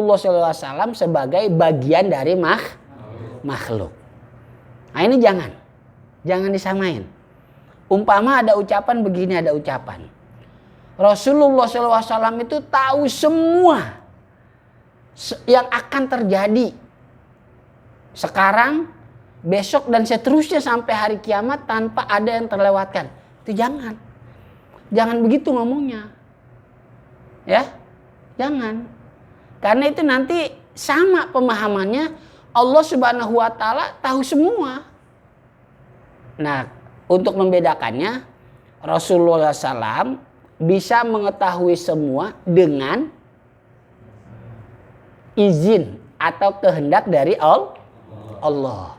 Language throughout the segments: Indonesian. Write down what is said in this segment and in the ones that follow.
Rasulullah SAW sebagai bagian dari makhluk. Nah ini jangan disamain. Umpama ada ucapan begini, ada ucapan. Rasulullah SAW itu tahu semua yang akan terjadi sekarang, besok dan seterusnya sampai hari kiamat tanpa ada yang terlewatkan. Itu jangan begitu ngomongnya, ya jangan. Karena itu nanti sama pemahamannya, Allah Subhanahu Wa Taala tahu semua. Nah, untuk membedakannya, Rasulullah SAW bisa mengetahui semua dengan izin atau kehendak dari Allah.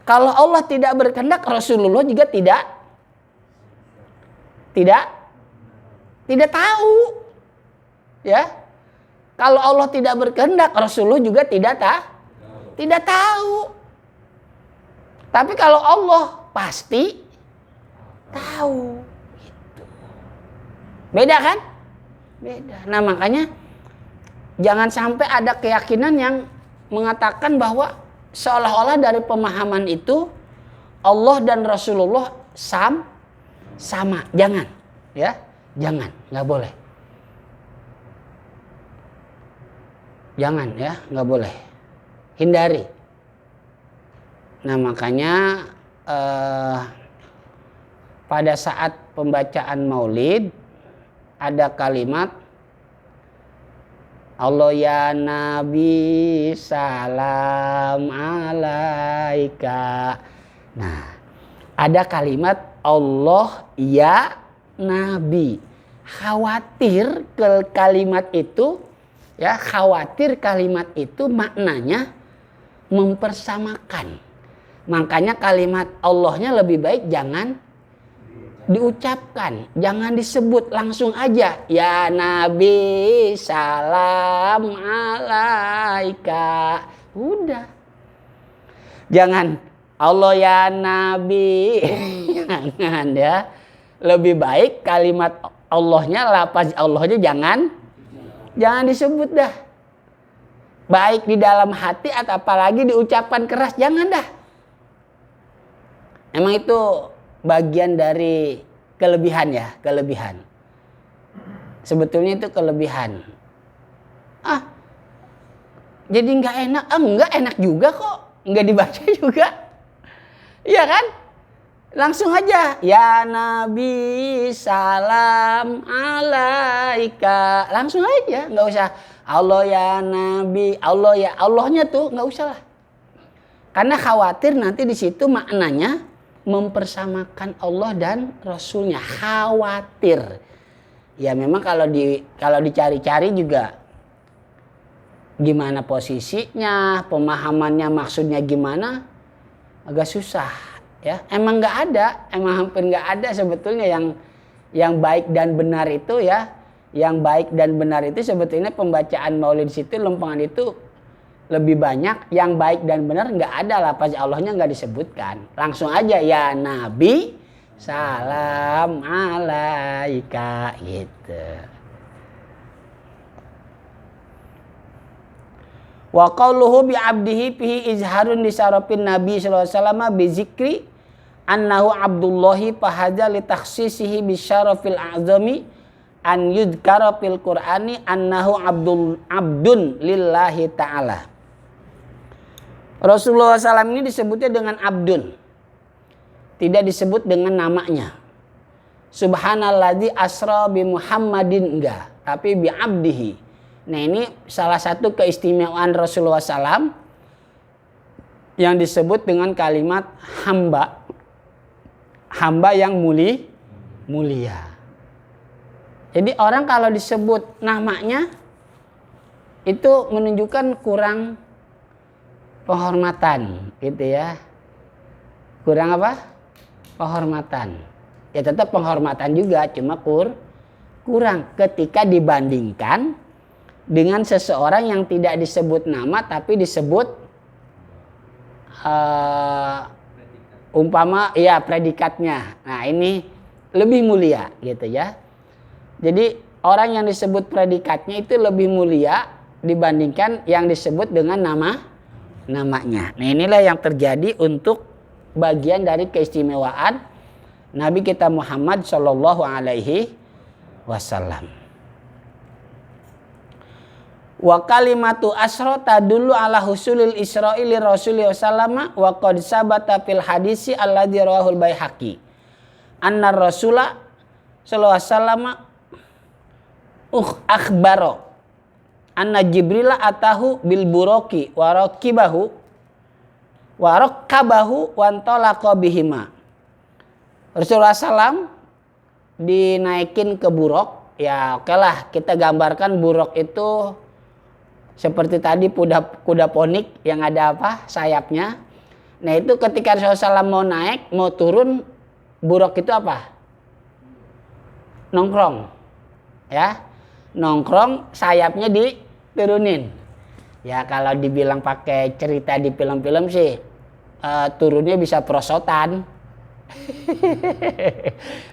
Kalau Allah tidak berkehendak, Rasulullah juga tidak tahu. Ya. Kalau Allah tidak berkehendak, Rasulullah juga tidak tahu. Tapi kalau Allah pasti tahu. Gitu. Beda kan? Beda. Nah, makanya jangan sampai ada keyakinan yang mengatakan bahwa seolah-olah dari pemahaman itu Allah dan Rasulullah sama. Jangan, ya, nggak boleh. Jangan, ya, nggak boleh. Hindari. Nah, makanya pada saat pembacaan Maulid ada kalimat Allah ya Nabi salam alaika. Nah, ada kalimat Allah ya Nabi. Khawatir ke kalimat itu, ya, khawatir kalimat itu maknanya mempersamakan. Makanya kalimat Allahnya lebih baik jangan diucapkan, jangan disebut, langsung aja ya Nabi salam alaika. Udah. Jangan Allah ya Nabi. Jangan, ya. Lebih baik kalimat Allahnya, lafaz Allahnya jangan disebut dah. Baik di dalam hati atau apalagi diucapkan keras, jangan dah. Emang itu bagian dari kelebihan, ya, kelebihan. Sebetulnya itu kelebihan. Jadi nggak enak? Enggak enak juga kok. Nggak dibaca juga. Iya kan? Langsung aja. Ya Nabi salam alaika. Langsung aja. Nggak usah Allah ya Nabi. Allah ya. Allahnya tuh nggak usah lah. Karena khawatir nanti di situ maknanya mempersamakan Allah dan Rasulnya. Khawatir. Ya memang kalau dicari-cari juga gimana posisinya, pemahamannya maksudnya gimana, agak susah, ya. Emang hampir nggak ada sebetulnya yang baik dan benar itu, ya. Yang baik dan benar itu sebetulnya pembacaan Maulid situ, lempengan itu lebih banyak yang baik dan benar, nggak ada lafaz Allahnya nggak disebutkan, langsung aja ya Nabi salam alaika gitu. Wa qauluhu bi abdihi fihi izharun li syarafin Nabi sallallahu alaihi wasallam bi zikri annahu abdullahi fahaza li takhsisihi bi syarafil a'zami an yudhkara fil Qur'ani annahu abdun lillahi ta'ala. Rasulullah SAW ini disebutnya dengan abdun. Tidak disebut dengan namanya. Subhanalladzi asra bi Muhammadin, enggak, tapi bi abdihi. Nah, ini salah satu keistimewaan Rasulullah SAW yang disebut dengan kalimat hamba. Hamba yang mulia. Jadi orang kalau disebut namanya itu menunjukkan kurang penghormatan, gitu ya. Kurang apa? Penghormatan. Ya tetap penghormatan juga, cuma kurang ketika dibandingkan dengan seseorang yang tidak disebut nama tapi disebut umpama ya predikatnya. Nah, ini lebih mulia gitu ya. Jadi orang yang disebut predikatnya itu lebih mulia dibandingkan yang disebut dengan namanya. Nah, inilah yang terjadi untuk bagian dari keistimewaan Nabi kita Muhammad Shallallahu Alaihi Wasallam. Wa kalimatu asra tadullu ala husulil isra'i li Rasulillah sallama wa qad sabata fil hadisi alladzi rawahul Baihaqi anna Rasulullah sallallahu alaihi wasallam akhbaro anna Jibril atahu bil buraki wa raqabahu wa antalaqa bihima. Rasulullah sallam dinaikin ke buruk. Ya oke lah, kita gambarkan buruk itu seperti tadi kuda ponik yang ada apa? Sayapnya. Nah itu ketika Rasulullah SAW mau naik, mau turun, buruk itu apa? Nongkrong. Ya, nongkrong, sayapnya diturunin. Ya kalau dibilang pakai cerita di film-film sih, turunnya bisa perosotan.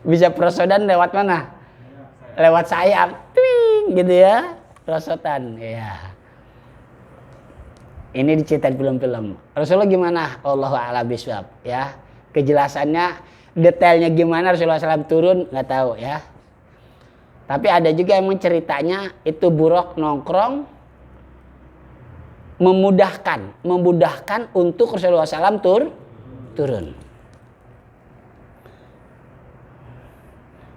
Bisa perosotan lewat mana? Lewat sayap. Twing, gitu ya. Perosotan. Ya. Ini diceritain film-film. Rasulullah gimana? Allahu a'lam bishawab, ya. Kejelasannya, detailnya gimana Rasulullah SAW turun nggak tahu ya. Tapi ada juga yang menceritanya itu buruk nongkrong memudahkan untuk Rasulullah SAW turun.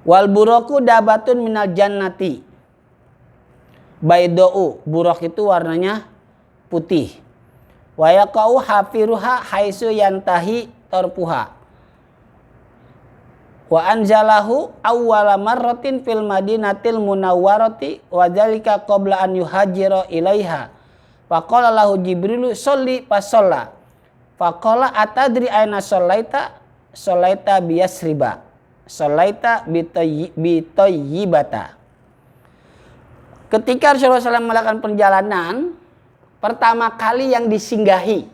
Wal buraku dabatun minal jannati. Baydau, buruk itu warnanya putih. Wa yaqau hafiruha haitsu yantahi tarfuha. Wa anzalahu awwala marratin fil madinatil munawwarati wa dzalika qabla an yuhajira ilaiha. Faqala lahu Jibrilu sholli fasalla. Faqala atadri aina shallaita? Shallaita biyasriba. Shallaita bitayyibata. Ketika Rasulullah SAW melakukan perjalanan, pertama kali yang disinggahi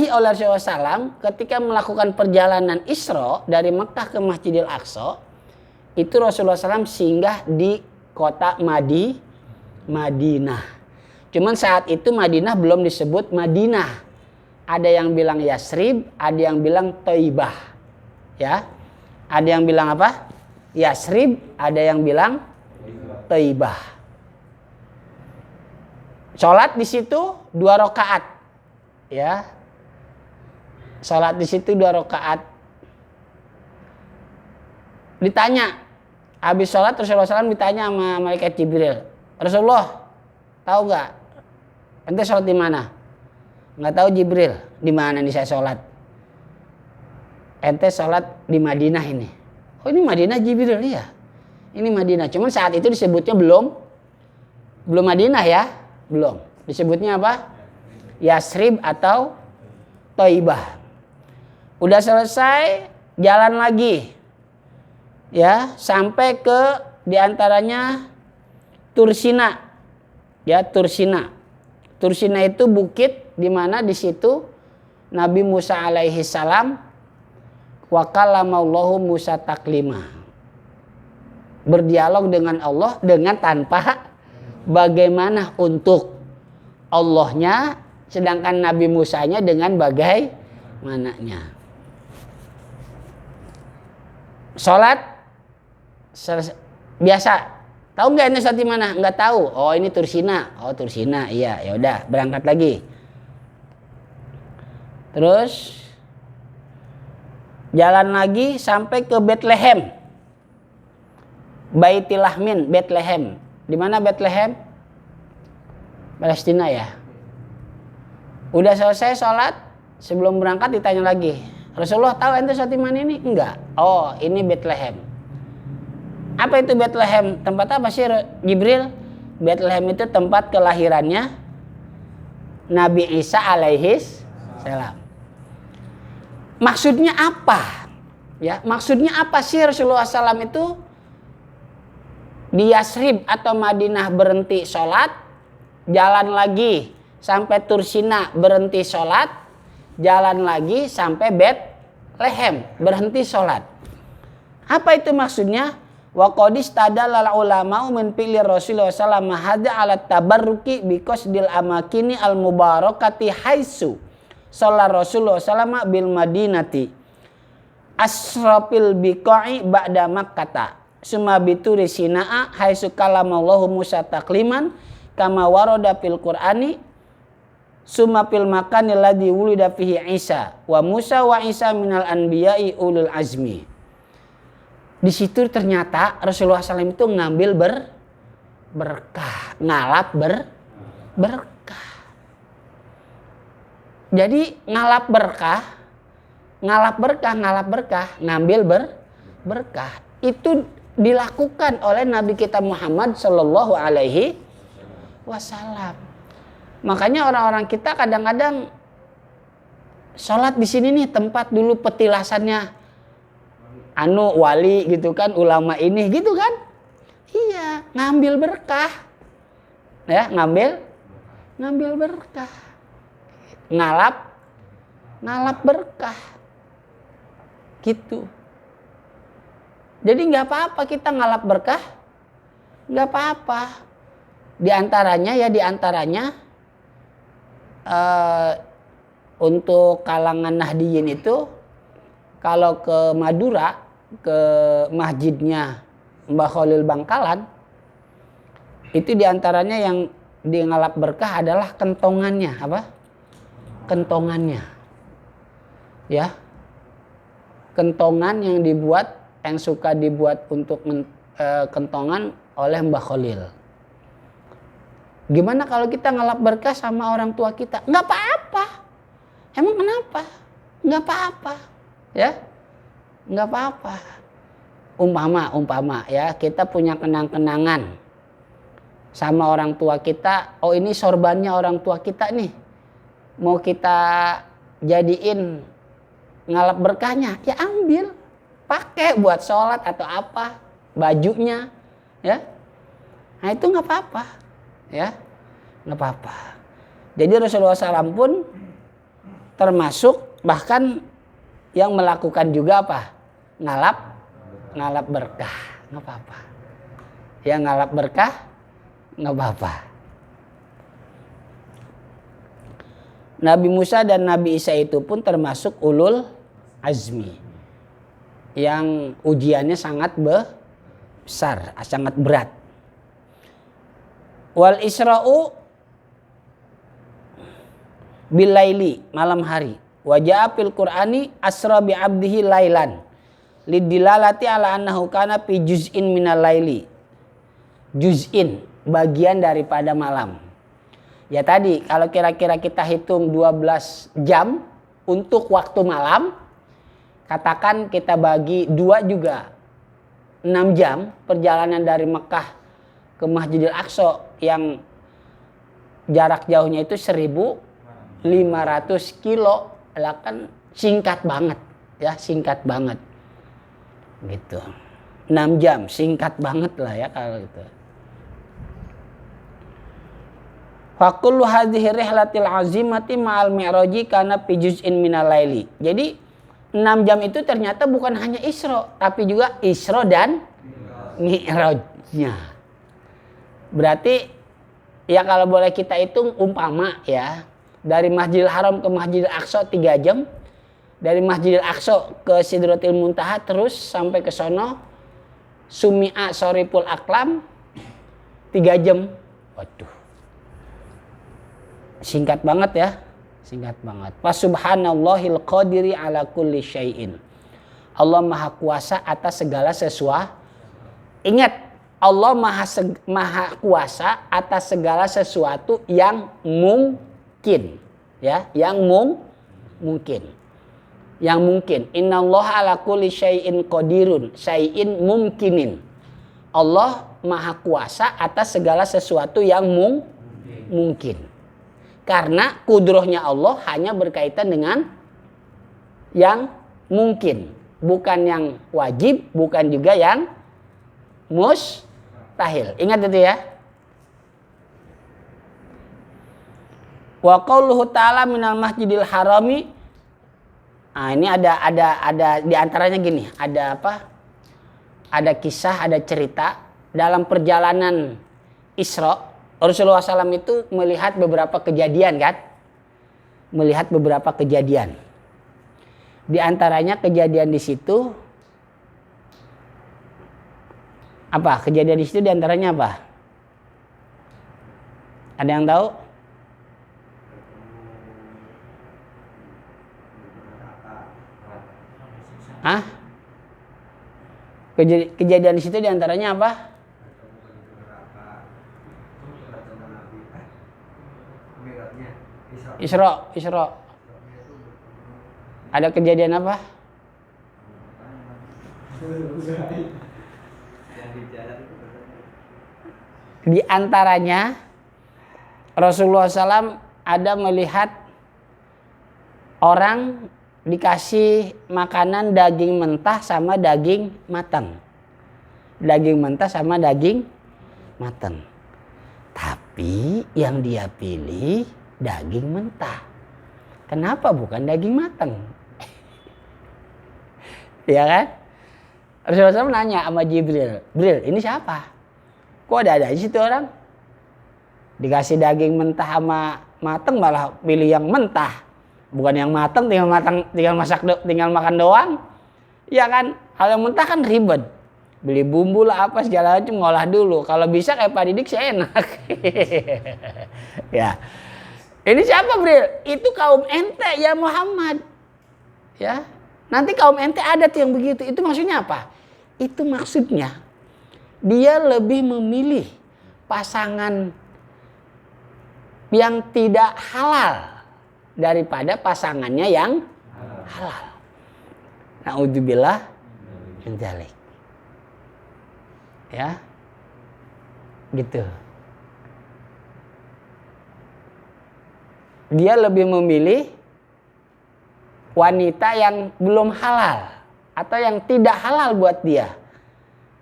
oleh Rasulullah SAW ketika melakukan perjalanan Isra dari Mekah ke Masjidil Aqsa, itu Rasulullah SAW singgah di kota Madinah. Cuman saat itu Madinah belum disebut Madinah. Ada yang bilang Yasrib, ada yang bilang Thaibah. Ya. Ada yang bilang apa? Yasrib, ada yang bilang Thaibah. Sholat di situ 2 rakaat, ya. Sholat di situ 2 rakaat. Ditanya, habis sholat Rasulullah SAW ditanya sama malaikat Jibril, Rasulullah, tahu nggak? Ente sholat di mana? Nggak tahu Jibril, di mana nih saya sholat? Ente sholat di Madinah ini. Oh ini Madinah Jibril ya? Ini Madinah. Cuman saat itu disebutnya belum Madinah ya. Belum. Disebutnya apa? Yasrib atau Thaibah. Udah selesai, jalan lagi. Ya, sampai ke diantaranya Tursina. Ya, Tursina. Tursina itu bukit di mana di situ Nabi Musa alaihi salam wa kallamallahu Musa taklima. Berdialog dengan Allah dengan tanpa bagaimana untuk Allahnya, sedangkan Nabi Musanya dengan bagaimananya. Sholat biasa. Tahu nggak ini sholat di mana? Nggak tahu. Oh ini Tursina. Oh Tursina. Iya, ya udah berangkat lagi. Terus jalan lagi sampai ke Bethlehem. Baitilahmin, Bethlehem. Di mana Bethlehem? Palestina ya. Udah selesai sholat, sebelum berangkat ditanya lagi, Rasulullah tahu ente sholat di mana ini? Enggak. Oh, ini Bethlehem. Apa itu Bethlehem? Tempat apa sih Jibril? Bethlehem itu tempat kelahirannya Nabi Isa alaihi salam. Maksudnya apa? Ya, maksudnya apa sih Rasulullah SAW itu di Yasrib atau Madinah berhenti sholat, jalan lagi sampai Tursina berhenti sholat, jalan lagi sampai Bethlehem berhenti sholat. Apa itu maksudnya? Wa qadis tadallal ulama min fi'li Rasulullah sallallahu alaihi wasallam hada ala tabarruki bi qasdil amakini al mubarakati haitsu shalla Rasulullah sallallahu bil madinati asrafil biqa'i ba'da makkata summa bituri sinaa haitsu kalamallahu Musa takliman kama warada fil Qur'ani summa fil makani alladzi wulida fihi Isa wa Musa wa Isa minal anbiya'i ulul azmi. Di situ ternyata Rasulullah SAW itu ngambil berkah, ngalap berkah. Jadi ngalap berkah, ngambil berkah. Itu dilakukan oleh Nabi kita Muhammad Sallallahu Alaihi Wasallam. Makanya orang-orang kita kadang-kadang sholat di sini nih tempat dulu petilasannya wali gitu kan, ulama ini gitu kan. Iya, ngambil berkah. Ya, ngambil berkah. Ngalap berkah. Gitu. Jadi nggak apa-apa kita ngalap berkah. Nggak apa-apa. Di antaranya untuk kalangan Nahdiyin itu kalau ke Madura, ke masjidnya Mbah Khalil Bangkalan, itu diantaranya yang di ngalap berkah adalah kentongannya. Apa? Kentongannya. Ya. Kentongan yang suka dibuat untuk kentongan oleh Mbah Khalil. Gimana kalau kita ngalap berkah sama orang tua kita? Nggak apa-apa. Emang kenapa? Nggak apa-apa. Ya. Nggak apa-apa. Umpama ya, kita punya kenang-kenangan sama orang tua kita. Oh, ini sorbannya orang tua kita nih. Mau kita jadiin ngalap berkahnya, ya ambil. Pakai buat sholat atau apa. Bajunya. Ya. Nah itu nggak apa-apa. Ya. Nggak apa-apa. Jadi Rasulullah SAW pun termasuk bahkan yang melakukan juga apa? Ngalap berkah, nggak apa-apa. Ya ngalap berkah, nggak apa-apa. Nabi Musa dan Nabi Isa itu pun termasuk ulul azmi yang ujiannya sangat besar, sangat berat. Wal Isra'u bilaili, malam hari. Wajah fil Qur'ani asra bi 'abdihi lailan lidilalati ala annahu kana fi juz'in minal laili. Juz'in, bagian daripada malam. Ya tadi kalau kira-kira kita hitung 12 jam untuk waktu malam, katakan kita bagi 2 juga 6 jam perjalanan dari Mekah ke Masjidil Aqsa yang jarak jauhnya itu 1.500 kilo. Lah kan singkat banget ya, singkat banget gitu. 6 jam singkat banget lah ya kalau gitu. Fa kullu hadhihi rihlatil azimati ma'al mi'raji kana fi juz'in minal laili. Jadi 6 jam itu ternyata bukan hanya Isra tapi juga Isra dan Mi'rajnya. Berarti ya kalau boleh kita hitung umpama ya, dari Masjidil Haram ke Masjidil Aqsa 3 jam. Dari Masjidil Aqsa ke Sidratil Muntaha terus sampai ke sono Sumi'a Soripul Aklam 3 jam. Waduh. Singkat banget ya. Singkat banget. Fa subhanallahil qadiri ala kulli syai'in. Allah Maha Kuasa atas segala sesuatu. Ingat, Allah Maha Kuasa atas segala sesuatu yang mungkin, ya, yang mungkin, yang mungkin. Innallaha ala kulli syai'in qadirun, syai'in mumkinin. Allah Maha Kuasa atas segala sesuatu yang mungkin. Karena kudrohnya Allah hanya berkaitan dengan yang mungkin, bukan yang wajib, bukan juga yang mustahil. Ingat itu ya. Wa qauluhu ta'ala minal masjidil harami. Nah, ini ada di antaranya gini, ada apa? ada kisah, ada cerita dalam perjalanan Isra. Rasulullah SAW itu melihat beberapa kejadian kan? Melihat beberapa kejadian. Di antaranya kejadian di situ apa? Kejadian di situ di antaranya apa? Ada yang tahu? Hah? Kejadian di situ di antaranya apa? Isra. Ada kejadian apa? Di antaranya Rasulullah SAW ada melihat orang dikasih makanan daging mentah sama daging matang. Daging mentah sama daging matang. Tapi yang dia pilih daging mentah. Kenapa bukan daging matang? Ya kan? Rasulullah SAW nanya sama Jibril, "Jibril, ini siapa? Kok ada di situ orang? Dikasih daging mentah sama matang malah pilih yang mentah. Bukan yang matang tinggal makan doang." Ya kan? Hal yang mentah kan ribet. Beli bumbu lah apa segala macam ngolah dulu. Kalau bisa kayak Pak Didik sih enak. Ya. Ini siapa, Bril? Itu kaum ente ya Muhammad. Ya. Nanti kaum ente adat yang begitu. Itu maksudnya apa? Itu maksudnya dia lebih memilih pasangan yang tidak halal daripada pasangannya yang halal. Na'udzubillah min dzalik. Ya. Gitu. Dia lebih memilih wanita yang belum halal atau yang tidak halal buat dia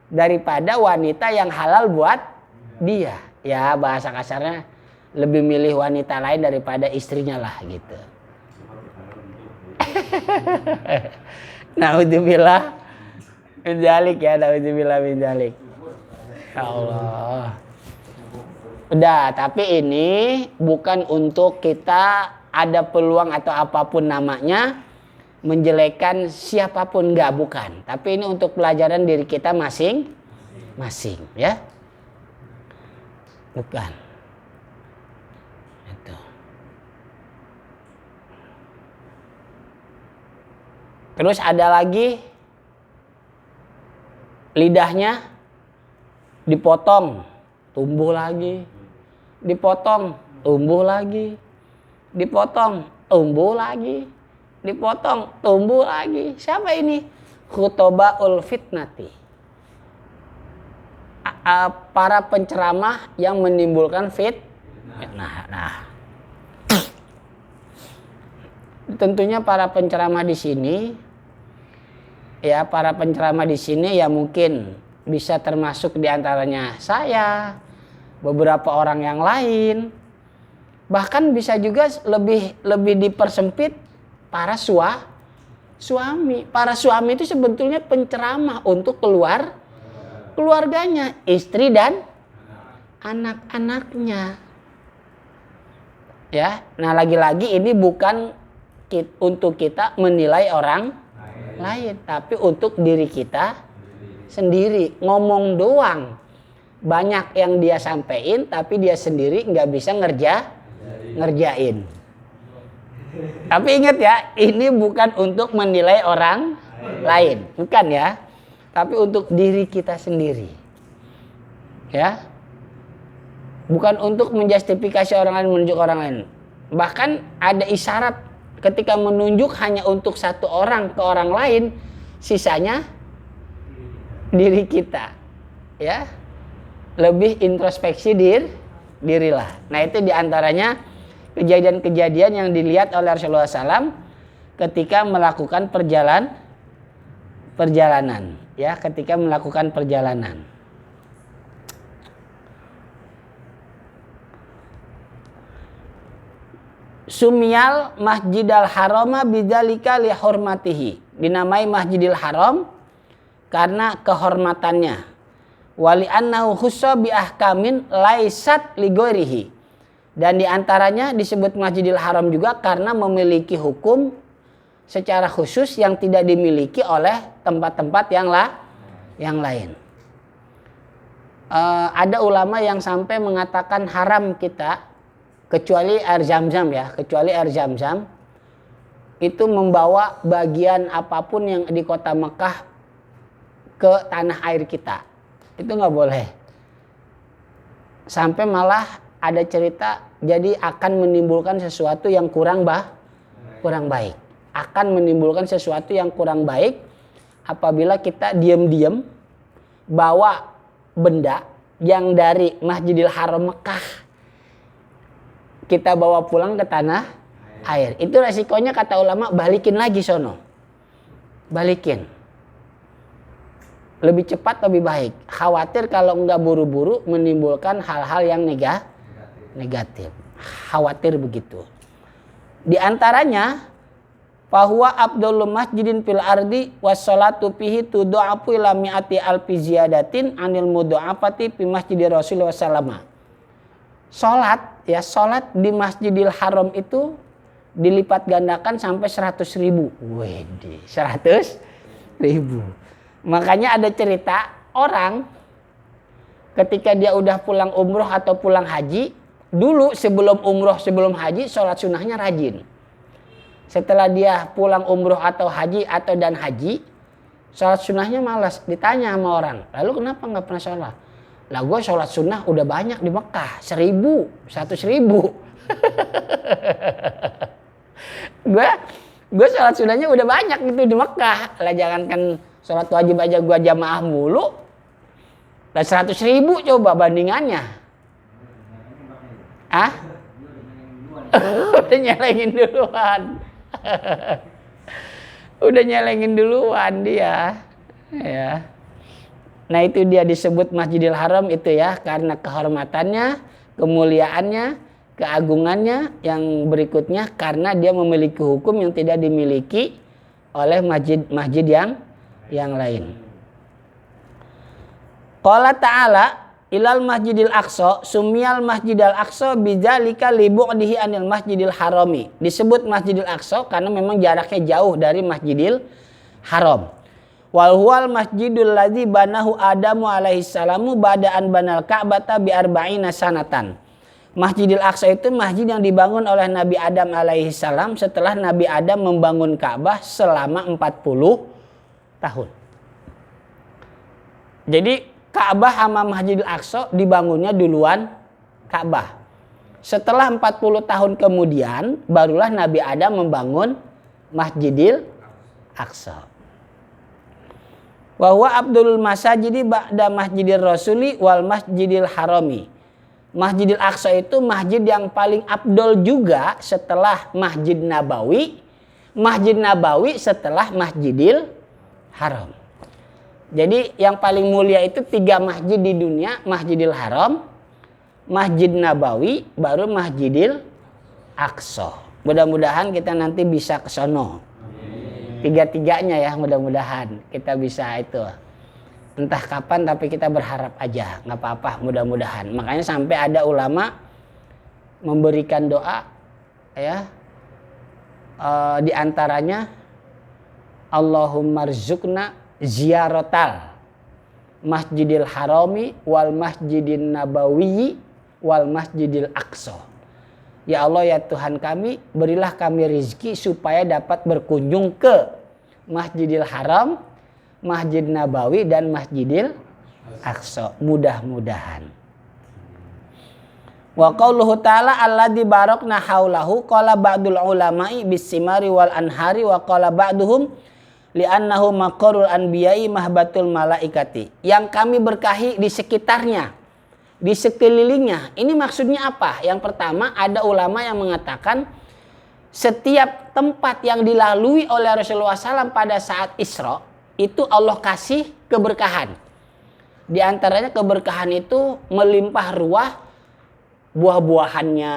daripada wanita yang halal buat dia. Ya, bahasa kasarnya lebih milih wanita lain daripada istrinya lah gitu. Naudzubillah min dzalik ya, naudzubillah min dzalik. Ya Allah. Udah, tapi ini bukan untuk kita ada peluang atau apapun namanya menjelekkan siapapun, enggak, bukan. Tapi ini untuk pelajaran diri kita masing-masing, ya. Bukan. Itu. Terus ada lagi lidahnya dipotong, tumbuh lagi. Dipotong, tumbuh lagi. Dipotong, tumbuh lagi. Dipotong, tumbuh lagi. Siapa ini? Khutobaul fitnati. Para penceramah yang menimbulkan fitnah. Nah. Tentunya para penceramah di sini, ya para penceramah di sini ya mungkin bisa termasuk diantaranya saya, beberapa orang yang lain. Bahkan bisa juga lebih dipersempit para suami. Para suami itu sebetulnya penceramah untuk keluarganya, istri dan anak-anaknya. Ya, nah lagi-lagi ini bukan untuk kita menilai orang lain, tapi untuk diri kita sendiri. Ngomong doang, banyak yang dia sampein, tapi dia sendiri nggak bisa ngerjain. Tapi ingat ya, ini bukan untuk menilai orang lain, bukan ya, tapi untuk diri kita sendiri. Ya, bukan untuk menjustifikasi orang lain, menunjuk orang lain. Bahkan ada isyarat ketika menunjuk hanya untuk satu orang ke orang lain, sisanya diri kita, ya, lebih introspeksi dirilah. Nah itu diantaranya kejadian-kejadian yang dilihat oleh Rasulullah SAW ketika melakukan perjalanan, ya, ketika melakukan perjalanan. Sumiyal Masjidal Harama bidzalika li hurmatihi. Dinamai Masjidil Haram karena kehormatannya. Wali annahu khussa bi ahkamin laisat li ghairihi. Dan diantaranya disebut Masjidil Haram juga karena memiliki hukum secara khusus yang tidak dimiliki oleh tempat-tempat yang lain. Ada ulama yang sampai mengatakan haram kita kecuali air zam-zam ya, kecuali air zam-zam itu membawa bagian apapun yang di kota Mekah ke tanah air kita. Itu nggak boleh. Sampai malah ada cerita jadi akan menimbulkan sesuatu yang kurang baik. Akan menimbulkan sesuatu yang kurang baik apabila kita diam-diam bawa benda yang dari Masjidil Haram Mekah kita bawa pulang ke tanah air. Itu resikonya kata ulama balikin lagi sono. Balikin. Lebih cepat lebih baik. Khawatir kalau nggak buru-buru menimbulkan hal-hal yang negatif. Khawatir begitu. Di antaranya bahwa Abdul masjidin fil ardi wassalatu fihi tudha'afu ila mi'ati alfi ziyadatin anil mudha'afati fi masjidir Rasulullah sallallahu Salat di Masjidil Haram itu dilipat gandakan sampai 100.000. Wede, 100.000. Makanya ada cerita orang ketika dia udah pulang umroh atau pulang haji, dulu sebelum umroh sebelum haji sholat sunnahnya rajin. Setelah dia pulang umroh atau haji atau dan haji, sholat sunnahnya malas. Ditanya sama orang, lalu kenapa nggak pernah sholat? Lah gue sholat sunnah udah banyak di Mekah, 1.000. gue sholat sunnahnya udah banyak gitu di Mekah. Lah jangankan sholat wajib aja gue jamaah mulu. Lah 100.000 coba bandingannya. Ah? Udah nyelengin duluan. Udah nyelengin duluan dia. Ya. Nah itu dia disebut Masjidil Haram itu ya karena kehormatannya, kemuliaannya, keagungannya. Yang berikutnya karena dia memiliki hukum yang tidak dimiliki oleh masjid yang lain. Qala ta'ala ilal masjidil aqsa sumiyal masjidil aqsa bidzalika li bu'dihi anil masjidil harami. Disebut Masjidil Aqsa karena memang jaraknya jauh dari Masjidil Haram. Wal huwal masjidul ladzi banahu Adamu alaihi salamu ba'da'an banal Ka'bata bi arba'ina sanatan. Masjidil Aqsa itu masjid yang dibangun oleh Nabi Adam alaihi salam setelah Nabi Adam membangun Ka'bah selama 40 tahun. Jadi Ka'bah sama Masjidil Aqsa dibangunnya duluan Ka'bah. Setelah 40 tahun kemudian barulah Nabi Adam membangun Masjidil Aqsa. Wa huwa Abdul masajidi ba'da Masjidir Rasuli wal Masjidil Harami. Masjidil Aqsa itu masjid yang paling afdol juga setelah Masjid Nabawi. Masjid Nabawi setelah Masjidil Haram. Jadi yang paling mulia itu 3 masjid di dunia, Masjidil Haram, Masjid Nabawi, baru Masjidil Aqsa. Mudah-mudahan kita nanti bisa ke sono. 3-3-nya ya mudah-mudahan kita bisa itu. Entah kapan tapi kita berharap aja, nggak apa-apa mudah-mudahan. Makanya sampai ada ulama memberikan doa ya. Di antaranya Allahumma rzuqna ziyaratal Masjidil Harami wal Masjidin Nabawi wal Masjidil Aqsa. Ya Allah ya Tuhan kami, berilah kami rezeki supaya dapat berkunjung ke Masjidil Haram, Masjid Nabawi dan Masjidil Aqsa. Mudah-mudahan. Wa qauluhu ta'ala alladzi barakna haulahu qala ba'dul ulama'i bisimari wal anhari wa qala ba'duhum li'annahu maqarul anbiya'i mahbatul malaikati. Yang kami berkahi di sekitarnya, di sekelilingnya. Ini maksudnya apa? Yang pertama ada ulama yang mengatakan setiap tempat yang dilalui oleh Rasulullah SAW pada saat Isra itu Allah kasih keberkahan. Di antaranya keberkahan itu melimpah ruah buah-buahannya,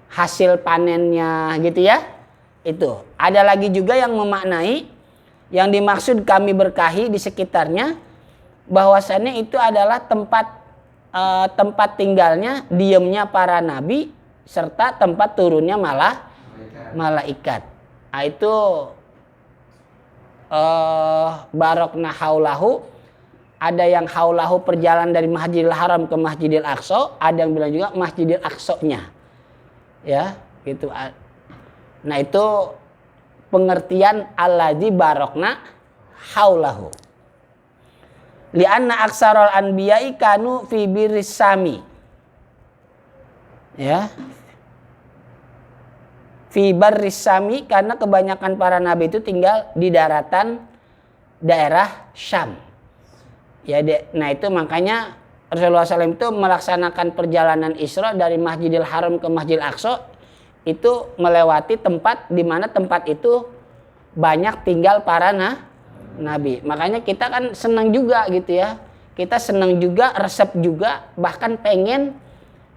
hasil panennya gitu ya. Itu. Ada lagi juga yang memaknai Yang dimaksud kami berkahi di sekitarnya, bahwasannya itu adalah tempat tinggalnya, diamnya para nabi, serta tempat turunnya malaikat. Nah, itu barokna haulahu. Ada yang haulahu perjalanan dari Masjidil Haram ke Masjidil Aqsa, ada yang bilang juga Masjidil Aqsa-nya. Ya, gitu. Nah, itu pengertian alladzi barokna haulahu. Lianna aksarul anbiya'i kanu fi birris sami. Ya. Fi barris sami, karena kebanyakan para nabi itu tinggal di daratan daerah Syam. Ya, nah itu makanya Rasulullah SAW itu melaksanakan perjalanan Isra dari Masjidil Haram ke Masjidil Aqsa itu melewati tempat di mana tempat itu banyak tinggal para nabi. Makanya kita kan senang juga gitu ya. Kita senang juga, resep juga, bahkan pengen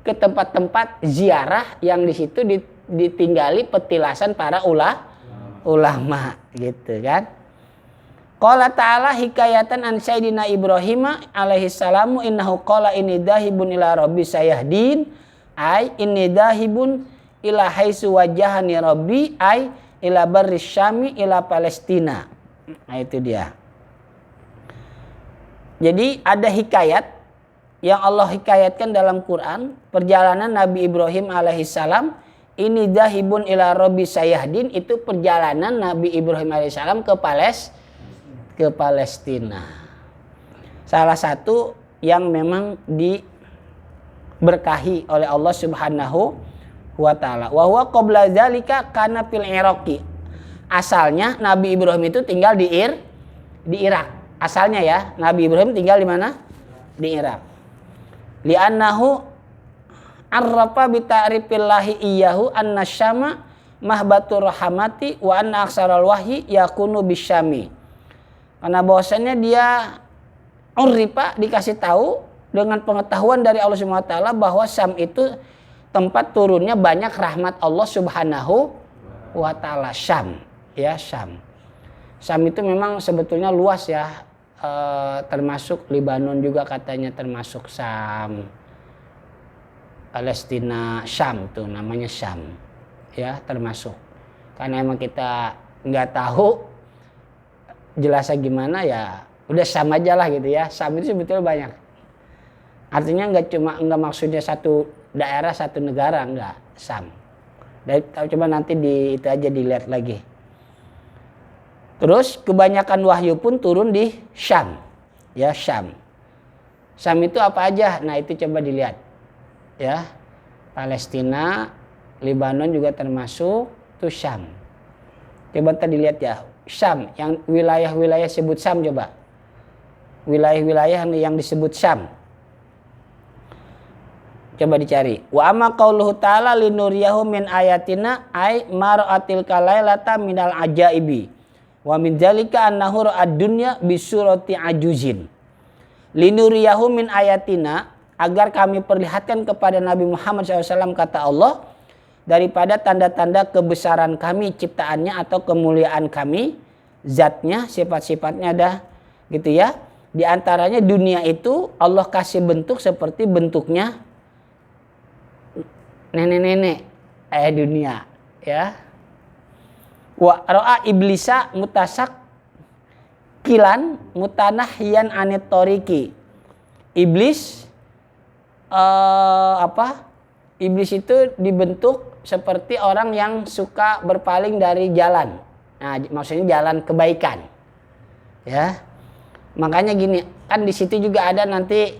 ke tempat-tempat ziarah yang di situ ditinggali petilasan para ulama gitu kan. Qala ta'ala hikayatan an Sayyidina Ibrahim alaihi salamu innahu qala inni dahibun ila rabbi sayahdin, ay inni dahibun ila haitsu wajjahani rabbi, ay ila barris syami ila Palestina. Nah itu dia. Jadi ada hikayat yang Allah hikayatkan dalam Quran, perjalanan Nabi Ibrahim alaihi salam, ini dahibun ila rabbi sayahdin, itu perjalanan Nabi Ibrahim alaihi salam ke Palestina. Salah satu yang memang diberkahi oleh Allah Subhanahu wa taala. Wa huwa qabla dzalika kana fil Iraqi. Asalnya Nabi Ibrahim itu tinggal di Irak. Asalnya ya, Nabi Ibrahim tinggal di mana? Di Irak. Li'annahu arrafa bi ta'rifillahi iyyahu anna syama mahbatur rahmati wa anna aksaral wahyi yakunu bisyami. Karena bahwasannya dia urripa, dikasih tahu dengan pengetahuan dari Allah Subhanahu wa taala bahwa Syam itu tempat turunnya banyak rahmat Allah Subhanahu wa taala. Syam, ya Syam. Syam itu memang sebetulnya luas ya, termasuk Lebanon juga katanya termasuk Syam. Palestina, Syam tuh namanya Syam. Ya, termasuk. Karena emang kita nggak tahu jelasnya gimana, ya udah Syam aja lah gitu ya. Syam itu sebetulnya banyak. Artinya nggak maksudnya satu daerah, satu negara, enggak, Syam. Dan coba nanti itu aja dilihat lagi. Terus kebanyakan wahyu pun turun di Syam. Ya, Syam. Syam itu apa aja? Nah, itu coba dilihat. Ya. Palestina, Lebanon juga termasuk itu Syam. Coba tadi dilihat ya. Syam, yang wilayah-wilayah sebut Syam coba. Wilayah-wilayah yang disebut Syam. Coba dicari. Wa amma qauluhu ta'ala linuriyahu min ayatina ay mar'atil kalailata minal ajaibi. Wa min dzalika annahu ra'ad dunya bi surati ajuzin. Linuriyahu min ayatina, agar kami perlihatkan kepada Nabi Muhammad SAW, kata Allah, daripada tanda-tanda kebesaran kami, ciptaannya atau kemuliaan kami, zatnya, sifat-sifatnya ada gitu ya. Di antaranya dunia itu Allah kasih bentuk seperti bentuknya nenek-nenek dunia ya. Wa ra'a iblisa mutasak kilan mutanahyan anit toriki. Iblis Iblis itu dibentuk seperti orang yang suka berpaling dari jalan. Nah, maksudnya jalan kebaikan. Ya. Makanya gini, kan di situ juga ada nanti.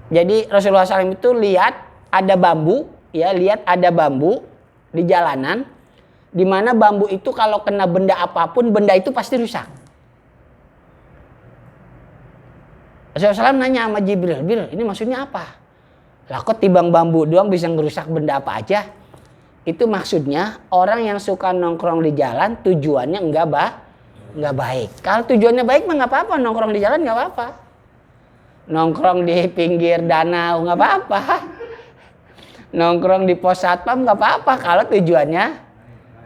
Jadi Rasulullah SAW itu lihat ada bambu, ya, lihat ada bambu di jalanan, di mana bambu itu kalau kena benda apapun, benda itu pasti rusak. Rasulullah SAW nanya sama Jibril, ini maksudnya apa? Lah kok tibang bambu doang bisa ngerusak benda apa aja? Itu maksudnya orang yang suka nongkrong di jalan tujuannya enggak baik. Kalau tujuannya baik mah nggak apa-apa, nongkrong di jalan nggak apa-apa. Nongkrong di pinggir danau nggak apa-apa. Nongkrong di pos satpam nggak apa-apa kalau tujuannya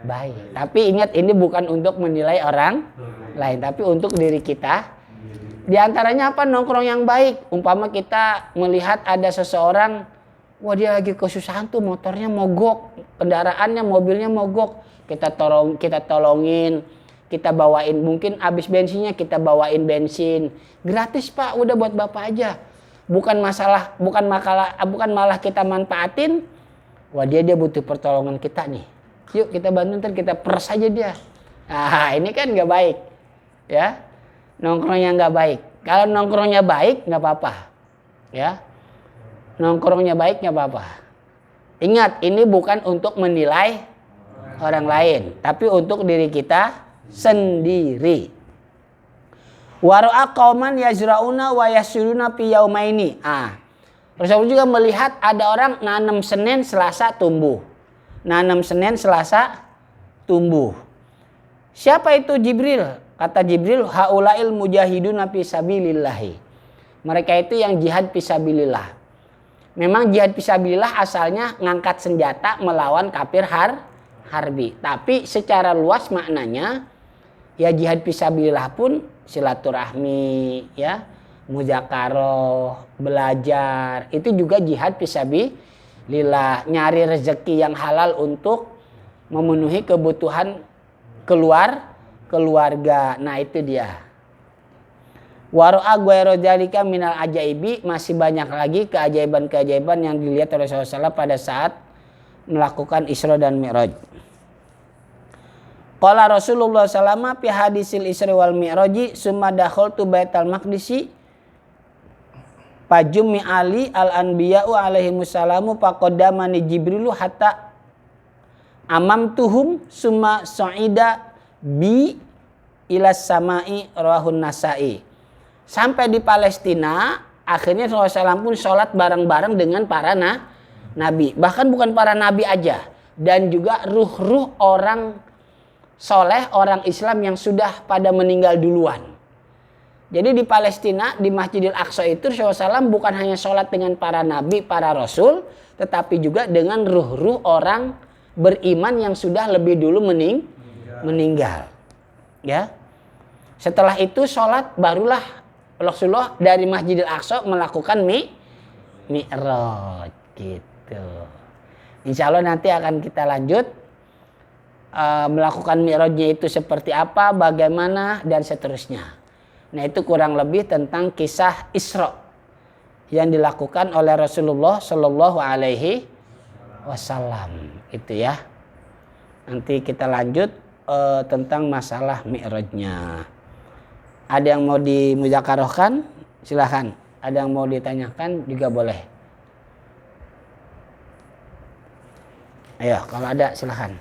baik. Tapi ingat, ini bukan untuk menilai orang lain, tapi untuk diri kita. Di antaranya apa? Nongkrong yang baik. Umpama kita melihat ada seseorang, wah dia lagi kesusahan tuh, motornya mogok, kendaraannya, mobilnya mogok. Kita tolongin, kita bawain, mungkin habis bensinnya kita bawain bensin. Gratis Pak, udah buat Bapak aja. Bukan malah kita manfaatin. Wah dia butuh pertolongan kita nih. Yuk kita bantu, ntar kita peres aja dia. Nah ini kan nggak baik, ya. Nongkrongnya nggak baik. Kalau nongkrongnya baik nggak apa-apa, ya. Nongkrongnya baik nggak apa-apa. Ingat, ini bukan untuk menilai orang lain, tapi untuk diri kita sendiri. Wara'a qauman yazra'una wa yasuruna fi yaumaini. Rasulullah juga melihat ada orang nanam Senin Selasa tumbuh. Nanam Senin Selasa tumbuh. Siapa itu? Jibril. Kata Jibril, haulail mujahiduna fi sabilillah. Mereka itu yang jihad fi sabilillah. Memang jihad fi sabilillah asalnya ngangkat senjata melawan kafir harbi. Tapi secara luas maknanya ya jihad fi sabilillah pun silaturahmi, ya, muzakaroh, belajar, itu juga jihad fi sabilillah, nyari rezeki yang halal untuk memenuhi kebutuhan keluarga. Nah itu dia. Waro'a ghairu dzalika minal ajaibi, masih banyak lagi keajaiban-keajaiban yang dilihat oleh Rasulullah pada saat melakukan Isra dan Mi'raj. Qala Rasulullah sallallahu fi hadisil Isra wal Mi'raji summa dakhaltu Baitul Maqdisi fajummi ali al-anbiya'u alaihimussalamu faqaddamani Jibrilu hatta amamtuhum summa sa'ida bi ilas samai rawahun Nasa'i. Sampai di Palestina, akhirnya Rasulullah SAW pun sholat bareng-bareng dengan para nabi. Bahkan bukan para nabi aja, dan juga ruh-ruh orang soleh, orang Islam yang sudah pada meninggal duluan. Jadi di Palestina, di Masjidil Aqsa itu Rasulullah SAW bukan hanya sholat dengan para nabi, para rasul, tetapi juga dengan ruh-ruh orang beriman yang sudah lebih dulu meninggal. Ya. Setelah itu sholat, barulah Rasulullah dari Masjidil Aqsa melakukan Mi'raj gitu. Insya Allah nanti akan kita lanjut melakukan Mi'rajnya itu seperti apa, bagaimana, dan seterusnya. Nah itu kurang lebih tentang kisah Isra yang dilakukan oleh Rasulullah Shallallahu Alaihi Wasallam itu ya. Nanti kita lanjut tentang masalah Mi'rajnya. Ada yang mau dimudzakarahkan? Silahkan. Ada yang mau ditanyakan juga boleh. Ayo, kalau ada silahkan.